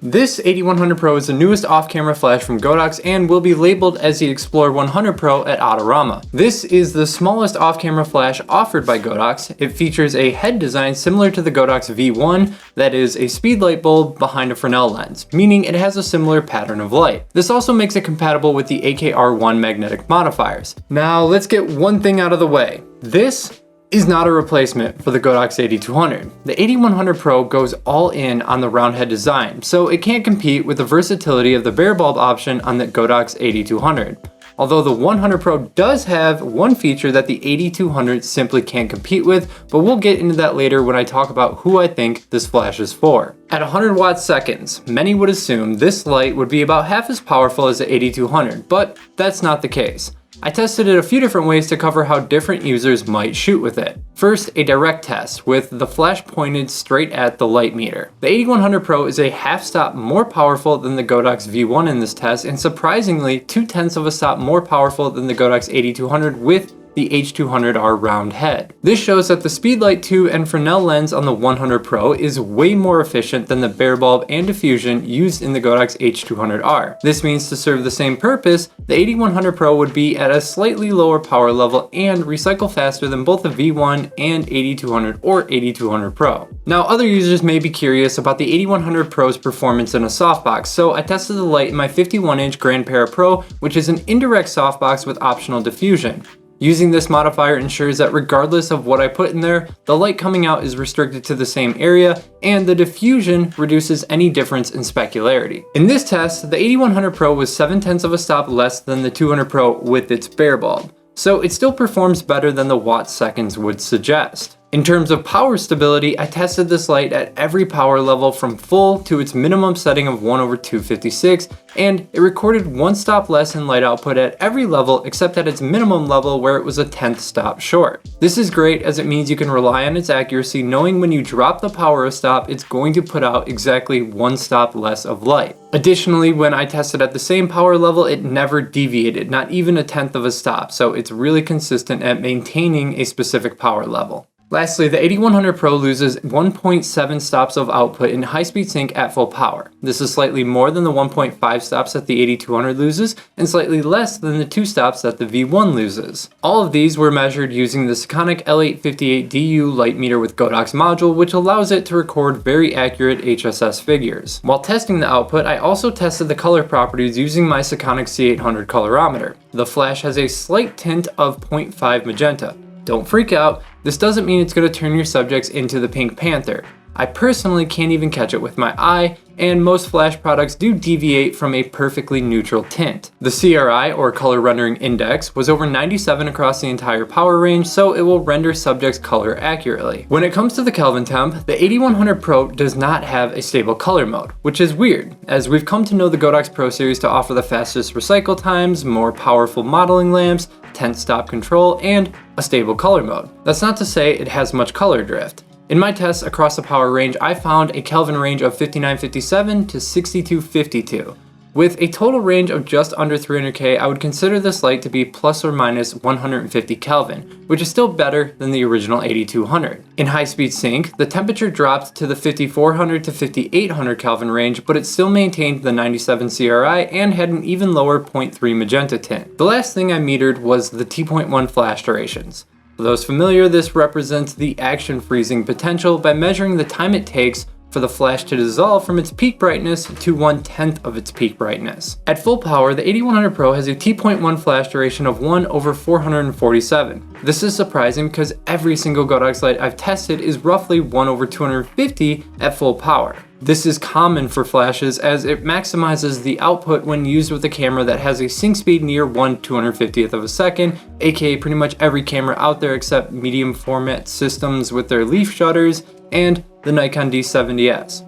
This AD100 Pro is the newest off-camera flash from Godox and will be labeled as the Explorer 100 Pro at Autorama. This is the smallest off-camera flash offered by Godox. It features a head design similar to the Godox V1, that is a speedlight bulb behind a Fresnel lens, meaning it has a similar pattern of light. This also makes it compatible with the AKR1 magnetic modifiers. Now let's get one thing out of the way. This is not a replacement for the Godox AD200. The AD100 Pro goes all in on the round head design, so it can't compete with the versatility of the bare bulb option on the Godox AD200. Although the 100 Pro does have one feature that the AD200 simply can't compete with, but we'll get into that later when I talk about who I think this flash is for. At 100 watt seconds, many would assume this light would be about half as powerful as the AD200, but that's not the case. I tested it a few different ways to cover how different users might shoot with it. First, a direct test with the flash pointed straight at the light meter. The AD100 Pro is a half stop more powerful than the Godox V1 in this test, and surprisingly 0.2 of a stop more powerful than the Godox AD200 with the H200R round head. This shows that the Speedlight 2 and Fresnel lens on the 100 Pro is way more efficient than the bare bulb and diffusion used in the Godox H200R. This means to serve the same purpose, the AD100 Pro would be at a slightly lower power level and recycle faster than both the V1 and AD200 or AD200 Pro. Now other users may be curious about the AD100 Pro's performance in a softbox, so I tested the light in my 51-inch Grand Para Pro, which is an indirect softbox with optional diffusion. Using this modifier ensures that regardless of what I put in there, the light coming out is restricted to the same area, and the diffusion reduces any difference in specularity. In this test, the AD100 Pro was 0.7 of a stop less than the 200 Pro with its bare bulb, so it still performs better than the watt seconds would suggest. In terms of power stability, I tested this light at every power level from full to its minimum setting of 1/256, and it recorded one stop less in light output at every level except at its minimum level where it was a 10th stop short. This is great as it means you can rely on its accuracy, knowing when you drop the power a stop, it's going to put out exactly one stop less of light. Additionally, when I tested at the same power level, it never deviated, not even a 1/10 of a stop, so it's really consistent at maintaining a specific power level. Lastly, the AD100 Pro loses 1.7 stops of output in high-speed sync at full power. This is slightly more than the 1.5 stops that the AD200 loses, and slightly less than the 2 stops that the V1 loses. All of these were measured using the Sekonic L858DU light meter with Godox module, which allows it to record very accurate HSS figures. While testing the output, I also tested the color properties using my Sekonic C800 colorimeter. The flash has a slight tint of 0.5 magenta. Don't freak out, this doesn't mean it's going to turn your subjects into the Pink Panther. I personally can't even catch it with my eye, and most flash products do deviate from a perfectly neutral tint. The CRI, or color rendering index, was over 97 across the entire power range, so it will render subjects color accurately. When it comes to the Kelvin temp, the AD100 Pro does not have a stable color mode, which is weird, as we've come to know the Godox Pro series to offer the fastest recycle times, more powerful modeling lamps, 10th stop control, and a stable color mode. That's not to say it has much color drift. In my tests across the power range, I found a Kelvin range of 5957 to 6252. With a total range of just under 300K, I would consider this light to be plus or minus 150 Kelvin, which is still better than the original AD200. In high-speed sync, the temperature dropped to the 5400 to 5800 Kelvin range, but it still maintained the 97 CRI and had an even lower 0.3 magenta tint. The last thing I metered was the T.1 flash durations. For those familiar, this represents the action freezing potential by measuring the time it takes for the flash to dissolve from its peak brightness to 1/10 of its peak brightness. At full power, the AD100 Pro has a T.1 flash duration of 1/447. This is surprising because every single Godox light I've tested is roughly 1/250 at full power. This is common for flashes as it maximizes the output when used with a camera that has a sync speed near 1/250th of a second, aka pretty much every camera out there except medium format systems with their leaf shutters and the Nikon D70S.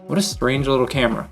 What a strange little camera.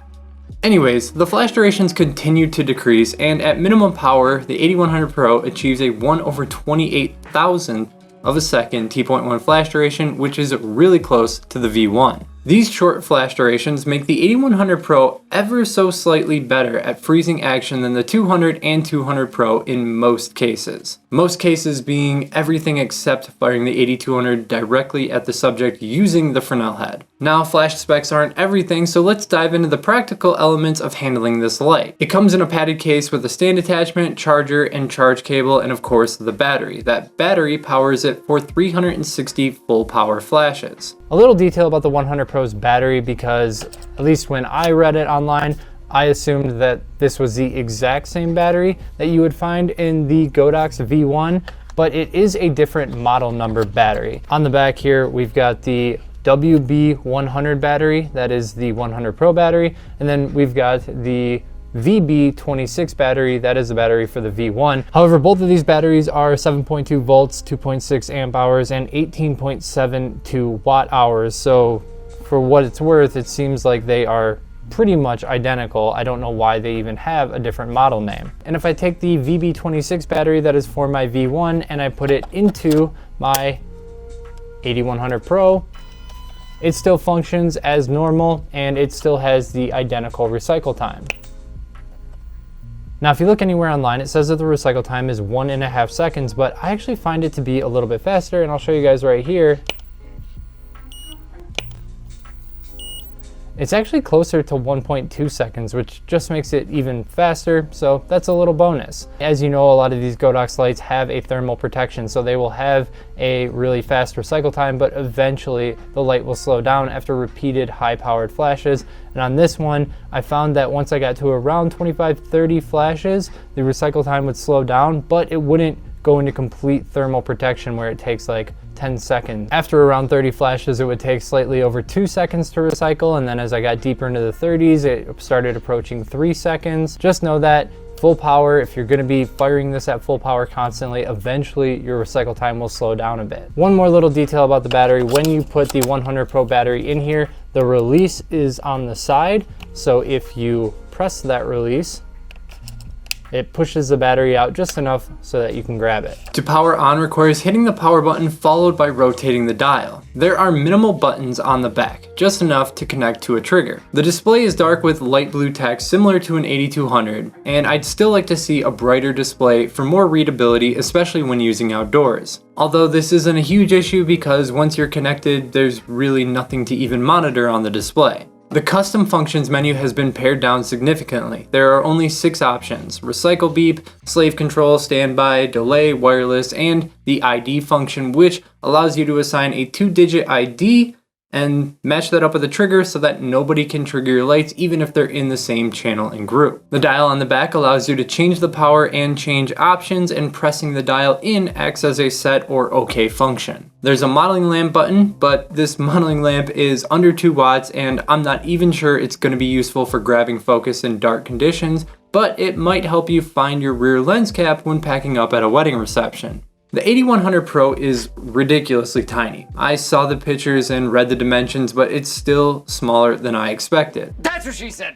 Anyways, the flash durations continue to decrease, and at minimum power, the AD100 Pro achieves a 1/28,000th of a second T.1 flash duration, which is really close to the V1. These short flash durations make the AD100 Pro ever so slightly better at freezing action than the 200 and 200 Pro in most cases. Most cases being everything except firing the AD200 directly at the subject using the Fresnel head. Now, flash specs aren't everything, so let's dive into the practical elements of handling this light. It comes in a padded case with a stand attachment, charger, and charge cable, and of course the battery. That battery powers it for 360 full power flashes. A little detail about the 100 Pro's battery, because at least when I read it online, I assumed that this was the exact same battery that you would find in the Godox V1, but it is a different model number battery. On the back here, we've got the WB100 battery, that is the 100 Pro battery, and then we've got the VB26 battery, that is the battery for the V1. However, both of these batteries are 7.2 volts, 2.6 amp hours, and 18.72 watt hours. So for what it's worth, it seems like they are pretty much identical. I don't know why they even have a different model name. And if I take the VB26 battery that is for my V1 and I put it into my AD100 Pro, it still functions as normal and it still has the identical recycle time. Now, if you look anywhere online, it says that the recycle time is 1.5 seconds, but I actually find it to be a little bit faster, and I'll show you guys right here. It's actually closer to 1.2 seconds, which just makes it even faster, so that's a little bonus. As you know, a lot of these Godox lights have a thermal protection, so they will have a really fast recycle time, but eventually the light will slow down after repeated high-powered flashes. And on this one, I found that once I got to around 25-30 flashes, the recycle time would slow down, but it wouldn't go into complete thermal protection where it takes like 10 seconds. After around 30 flashes, it would take slightly over 2 seconds to recycle, and then as I got deeper into the 30s, it started approaching 3 seconds. Just know that full power, if you're gonna be firing this at full power constantly, eventually your recycle time will slow down a bit. One more little detail about the battery: when you put the 100 Pro battery in here, the release is on the side, so if you press that release, it pushes the battery out just enough so that you can grab it. To power on requires hitting the power button followed by rotating the dial. There are minimal buttons on the back, just enough to connect to a trigger. The display is dark with light blue text similar to an AD200, and I'd still like to see a brighter display for more readability, especially when using outdoors. Although this isn't a huge issue because once you're connected, there's really nothing to even monitor on the display. The custom functions menu has been pared down significantly. There are only 6 options: recycle beep, slave control, standby, delay, wireless, and the ID function, which allows you to assign a 2-digit ID and match that up with a trigger so that nobody can trigger your lights even if they're in the same channel and group. The dial on the back allows you to change the power and change options, and pressing the dial in acts as a set or OK function. There's a modeling lamp button, but this modeling lamp is under 2 watts and I'm not even sure it's going to be useful for grabbing focus in dark conditions, but it might help you find your rear lens cap when packing up at a wedding reception. The AD100 Pro is ridiculously tiny. I saw the pictures and read the dimensions, but it's still smaller than I expected. That's what she said.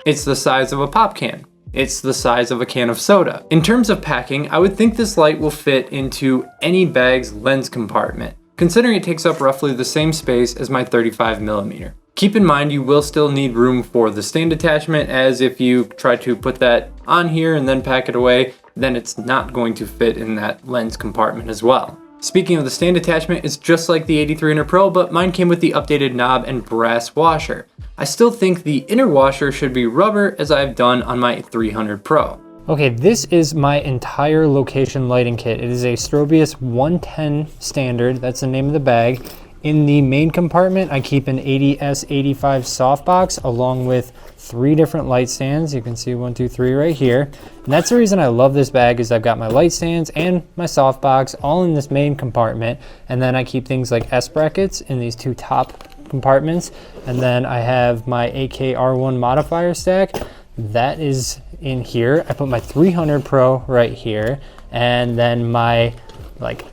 It's the size of a pop can. It's the size of a can of soda. In terms of packing, I would think this light will fit into any bag's lens compartment, considering it takes up roughly the same space as my 35mm. Keep in mind you will still need room for the stand attachment, as if you try to put that on here and then pack it away, then it's not going to fit in that lens compartment as well. Speaking of the stand attachment, it's just like the AD300 Pro, but mine came with the updated knob and brass washer. I still think the inner washer should be rubber, as I've done on my 300 Pro. Okay, this is my entire location lighting kit. It is a Strobius 110 standard, that's the name of the bag. In the main compartment, I keep an AD-S85 softbox along with 3 different light stands. You can see 1, 2, 3 right here. And that's the reason I love this bag, is I've got my light stands and my softbox all in this main compartment. And then I keep things like S brackets in these 2 top compartments. And then I have my AK-R1 modifier stack. That is in here. I put my 300 Pro right here. And then my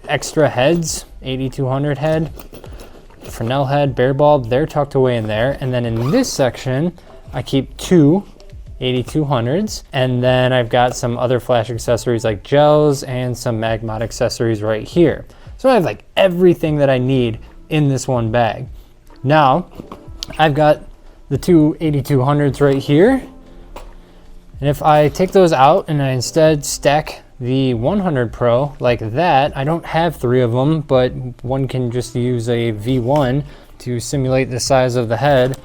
extra heads, AD200 head, Fresnel head, bare bulb, they're tucked away in there. And then in this section, I keep 2 AD200s, and then I've got some other flash accessories like gels and some mag mod accessories right here. So I have like everything that I need in this one bag. Now, I've got the 2 AD200s right here. And if I take those out and I instead stack the 100 Pro like that. I don't have 3 of them, but one can just use a V1 to simulate the size of the head.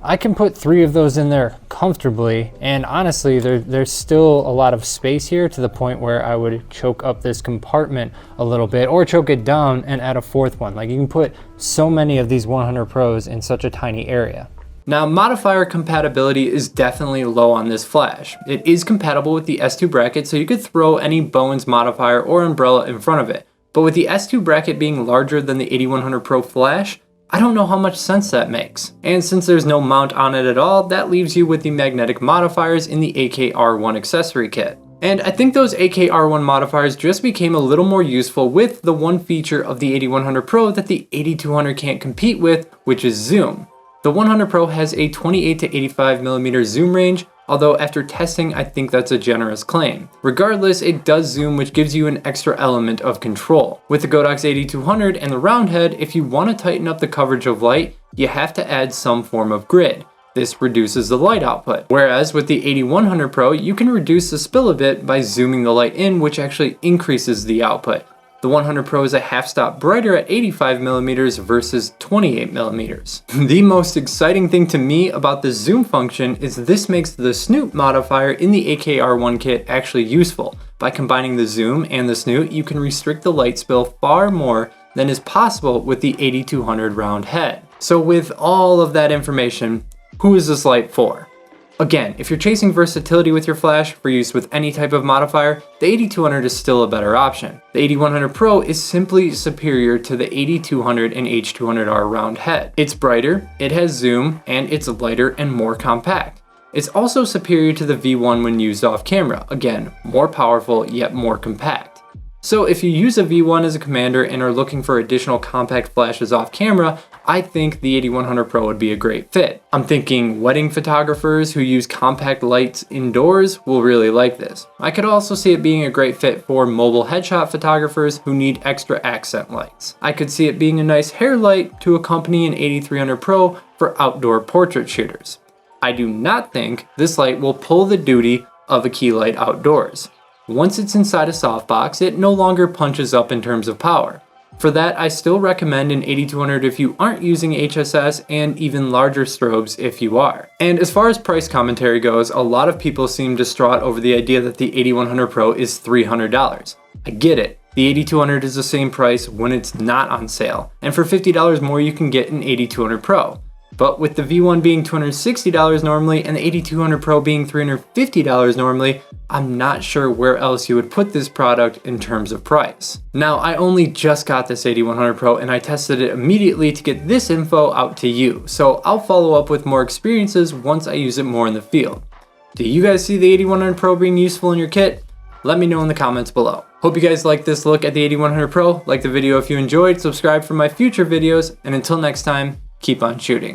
I can put 3 of those in there comfortably, and honestly there's still a lot of space here to the point where I would choke up this compartment a little bit or choke it down and add a 4th one. Like, you can put so many of these 100 Pros in such a tiny area. Now, modifier compatibility is definitely low on this flash. It is compatible with the S2 bracket, so you could throw any Bowens modifier or umbrella in front of it. But with the S2 bracket being larger than the AD100 Pro flash, I don't know how much sense that makes. And since there's no mount on it at all, that leaves you with the magnetic modifiers in the AKR1 accessory kit. And I think those AKR1 modifiers just became a little more useful with the one feature of the AD100 Pro that the AD200 can't compete with, which is zoom. The 100 Pro has a 28 to 85mm zoom range, although after testing I think that's a generous claim. Regardless, it does zoom, which gives you an extra element of control. With the Godox AD200 and the round head, if you want to tighten up the coverage of light, you have to add some form of grid. This reduces the light output. Whereas with the AD100 Pro, you can reduce the spill a bit by zooming the light in, which actually increases the output. The 100 Pro is a half stop brighter at 85mm versus 28mm. The most exciting thing to me about the zoom function is this makes the snoot modifier in the AKR1 kit actually useful. By combining the zoom and the snoot, you can restrict the light spill far more than is possible with the AD200 round head. So with all of that information, who is this light for? Again, if you're chasing versatility with your flash for use with any type of modifier, the AD200 is still a better option. The AD100 Pro is simply superior to the AD200 and H200R round head. It's brighter, it has zoom, and it's lighter and more compact. It's also superior to the V1 when used off camera. Again, more powerful yet more compact. So if you use a V1 as a commander and are looking for additional compact flashes off camera, I think the AD100 Pro would be a great fit. I'm thinking wedding photographers who use compact lights indoors will really like this. I could also see it being a great fit for mobile headshot photographers who need extra accent lights. I could see it being a nice hair light to accompany an AD300 Pro for outdoor portrait shooters. I do not think this light will pull the duty of a key light outdoors. Once it's inside a softbox, it no longer punches up in terms of power. For that, I still recommend an AD200 if you aren't using HSS, and even larger strobes if you are. And as far as price commentary goes, a lot of people seem distraught over the idea that the AD100 Pro is $300. I get it. The AD200 is the same price when it's not on sale, and for $50 more you can get an AD200 Pro. But with the V1 being $260 normally and the AD200 Pro being $350 normally, I'm not sure where else you would put this product in terms of price. Now, I only just got this AD100 Pro and I tested it immediately to get this info out to you, so I'll follow up with more experiences once I use it more in the field. Do you guys see the AD100 Pro being useful in your kit? Let me know in the comments below. Hope you guys liked this look at the AD100 Pro. Like the video if you enjoyed, subscribe for my future videos, and until next time, keep on shooting.